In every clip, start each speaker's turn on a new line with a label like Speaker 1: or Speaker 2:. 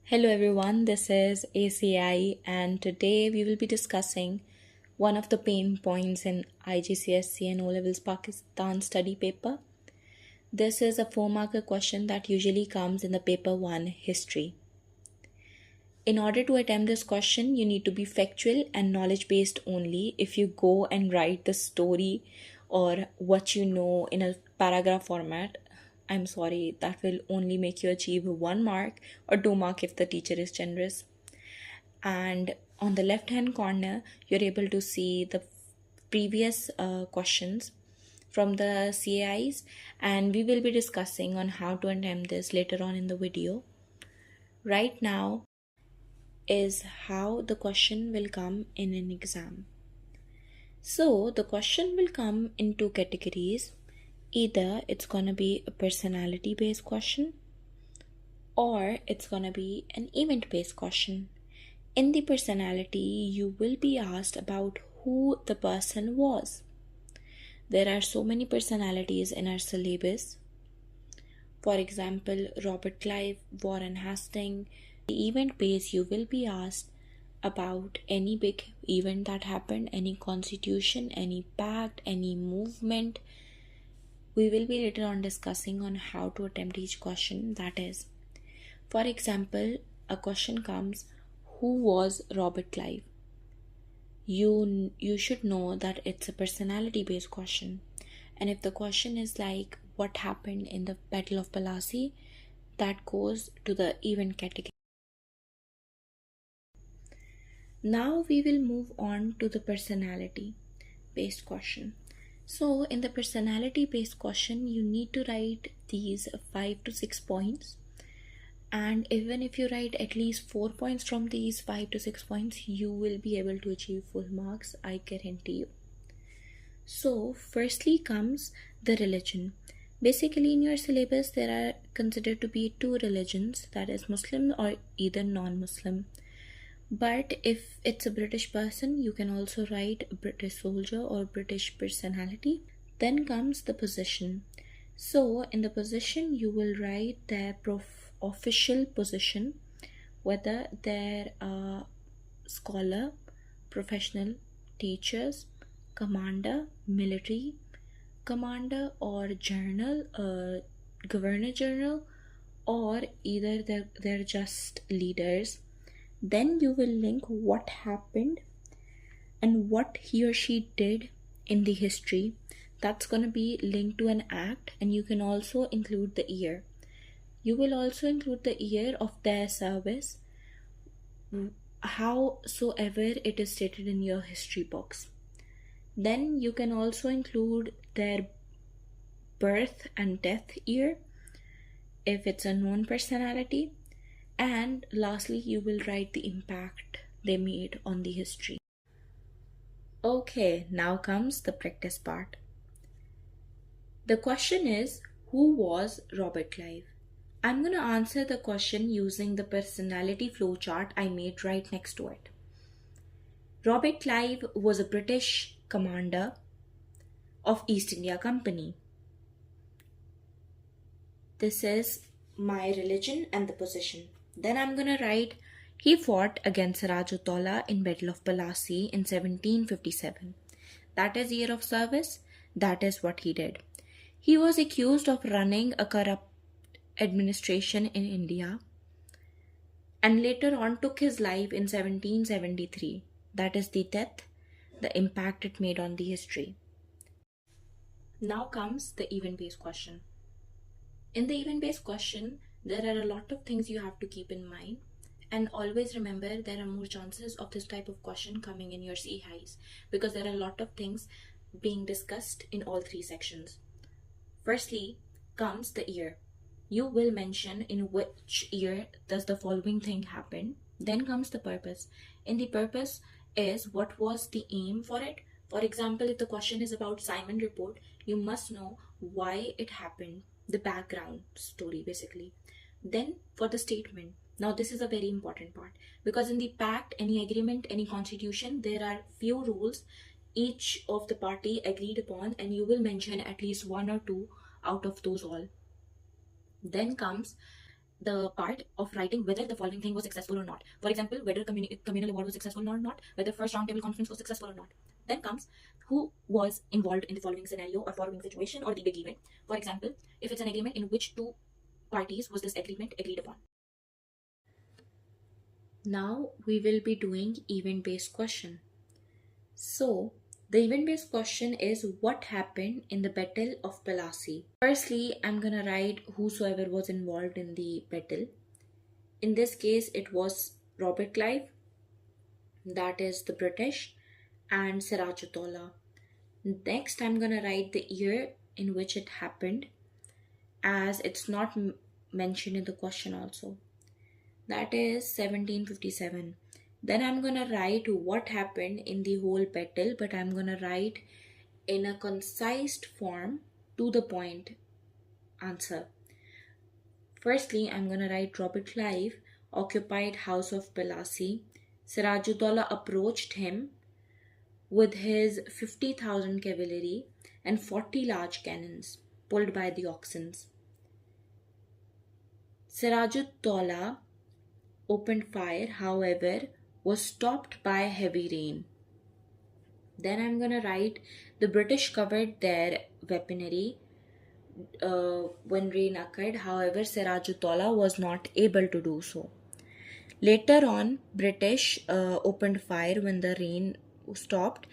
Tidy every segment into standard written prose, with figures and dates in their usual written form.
Speaker 1: Hello everyone, this is ACI and today we will be discussing one of the pain points in IGCSE and O Levels Pakistan study paper. This is a 4-marker question that usually comes in the paper 1 history. In order to attempt this question, you need to be factual and knowledge based only. If you go and write the story or what you know in a paragraph format, I'm sorry, that will only make you achieve 1 mark or 2 mark if the teacher is generous. And on the left hand corner, you're able to see the previous questions from the CAIs, and we will be discussing on how to attempt this later on in the video. Right now is how the question will come in an exam. So the question will come in 2 categories. Either it's gonna be a personality based question or it's gonna be an event based question. In the personality, you will be asked about who the person was. There are so many personalities in our syllabus. For example, Robert Clive, Warren Hastings. The event base, you will be asked about any big event that happened, any constitution, any pact, any movement. We will be later on discussing on how to attempt each question. That is, for example, a question comes, who was Robert Clive? You should know that it's a personality based question. And if the question is like what happened in the Battle of Plassey, that goes to the event category. Now we will move on to the personality based question. So in the personality based question, you need to write these 5 to 6 points. And even if you write at least 4 points from these 5 to 6 points, you will be able to achieve full marks, I guarantee you. So firstly comes the religion. Basically in your syllabus, there are considered to be 2 religions, that is Muslim or either non-Muslim. But if it's a British person, you can also write a British soldier or British personality. Then comes the position. So in the position, you will write their official position, whether they're a scholar, professional, teachers, commander, military commander, or general, governor general, or either they're just leaders. Then you will link what happened and what he or she did in the history. That's going to be linked to an act, and you can also include the year. You will also include the year of their service, howsoever it is stated in your history books. Then you can also include their birth and death year if it's a known personality. And lastly, you will write the impact they made on the history. Okay, now comes the practice part. The question is, who was Robert Clive? I'm going to answer the question using the personality flowchart I made right next to it. Robert Clive was a British commander of East India Company. This is my religion and the position. Then I'm going to write, he fought against Rajutollah in Battle of Plassey in 1757. That is year of service. That is what he did. He was accused of running a corrupt administration in India and later on took his life in 1773. That is the death, the impact it made on the history. Now comes the event-based question. In the event-based question, there are a lot of things you have to keep in mind, and always remember there are more chances of this type of question coming in your CAIEs because there are a lot of things being discussed in all 3 sections. Firstly comes the year. You will mention in which year does the following thing happen. Then comes the purpose. In the purpose is what was the aim for it. For example, if the question is about Simon report, you must know why it happened, the background story basically. Then for the statement. Now this is a very important part because in the pact, any agreement, any constitution, there are few rules each of the party agreed upon, and you will mention at least 1 or 2 out of those all. Then comes
Speaker 2: the part of writing whether the following thing was successful or not. For example, whether communal award was successful or not, whether first roundtable conference was successful or not. Then comes who was involved in the following scenario or following situation or the big event. For example, if it's an agreement, in which two parties was this agreement agreed upon.
Speaker 1: Now we will be doing event-based question. So the event-based question is what happened in the Battle of Plassey. Firstly, I'm gonna write whosoever was involved in the battle. In this case, it was Robert Clive, that is the British, and Sirajutollah. Next, I'm gonna write the year in which it happened, as it's not mentioned in the question also. That is 1757. Then I'm gonna write what happened in the whole battle, but I'm gonna write in a concise form, to the point answer. Firstly, I'm gonna write Robert Clive occupied house of Plassey. Sirajudollah approached him with his 50,000 cavalry and 40 large cannons pulled by the oxen. Sirajudollah opened fire, however, was stopped by heavy rain. Then I'm gonna write the British covered their weaponry when rain occurred, however, Sirajudollah was not able to do so. Later on, British opened fire when the rain stopped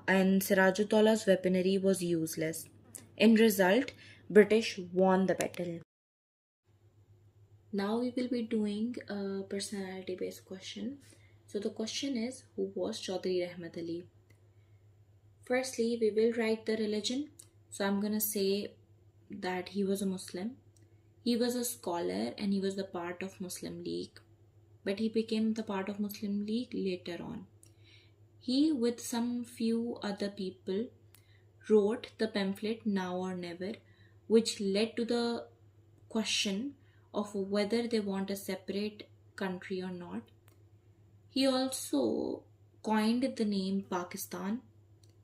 Speaker 1: and Sirajuddaullah's weaponry was useless. In result, British won the battle. Now we will be doing a personality based question. So the question is, who was Chaudhry Rahmat Ali? Firstly, we will write the religion. So I'm gonna say that he was a Muslim. He was a scholar and he was the part of Muslim League, but he became the part of Muslim League later on. He, with some few other people, wrote the pamphlet Now or Never, which led to the question of whether they want a separate country or not. He also coined the name Pakistan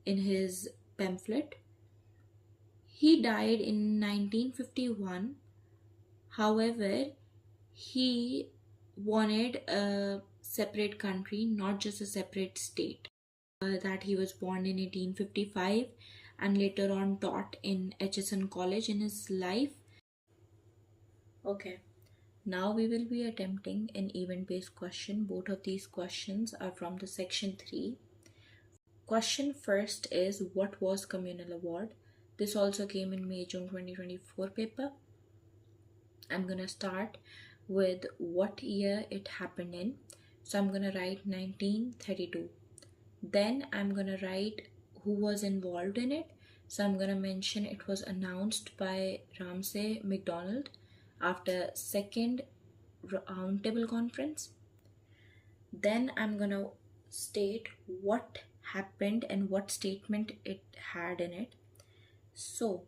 Speaker 1: in his pamphlet. He died in 1951. However, he wanted a separate country, not just a separate state. That he was born in 1855 and later on taught in HSN College in his life. Okay, now we will be attempting an event-based question. Both of these questions are from the section 3. Question first is, what was Communal Award? This also came in May-June 2024 paper. I'm gonna start with what year it happened in. So I'm gonna write 1932. Then I'm gonna write who was involved in it. So I'm gonna mention it was announced by Ramsay MacDonald after second roundtable conference. Then I'm gonna state what happened and what statement it had in it. So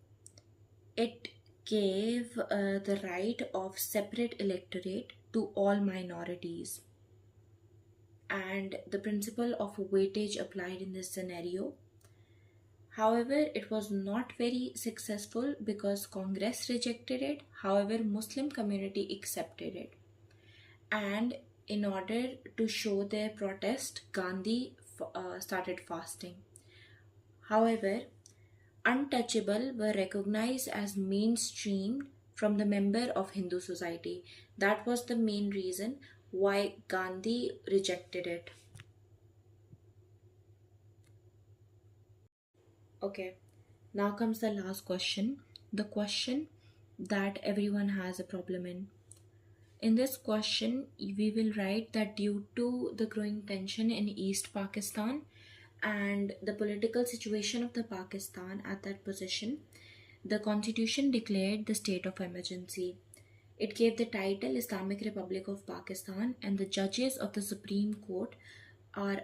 Speaker 1: it gave the right of separate electorate to all minorities, and the principle of weightage applied in this scenario. However, it was not very successful because Congress rejected it. However, Muslim community accepted it, and in order to show their protest, Gandhi started fasting. However, untouchable were recognized as mainstream from the member of Hindu society. That was the main reason why Gandhi rejected it. Okay, now comes the last question, the question that everyone has a problem in. In this question, we will write that due to the growing tension in East Pakistan and the political situation of the Pakistan at that position, the constitution declared the state of emergency. It gave the title Islamic Republic of Pakistan, and the judges of the Supreme Court are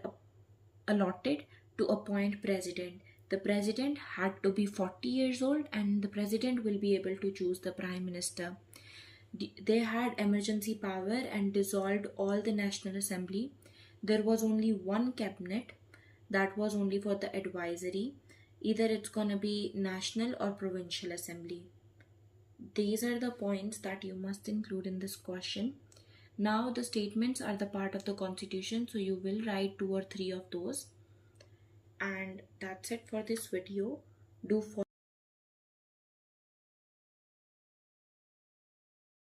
Speaker 1: allotted to appoint president. The president had to be 40 years old, and the president will be able to choose the prime minister. They had emergency power and dissolved all the National Assembly. There was only one cabinet that was only for the advisory. Either it's gonna be national or provincial assembly. these are the points that you must include in this question. Now the statements are the part of the constitution, so you will write 2 or 3 of those. And that's it for this video. Do follow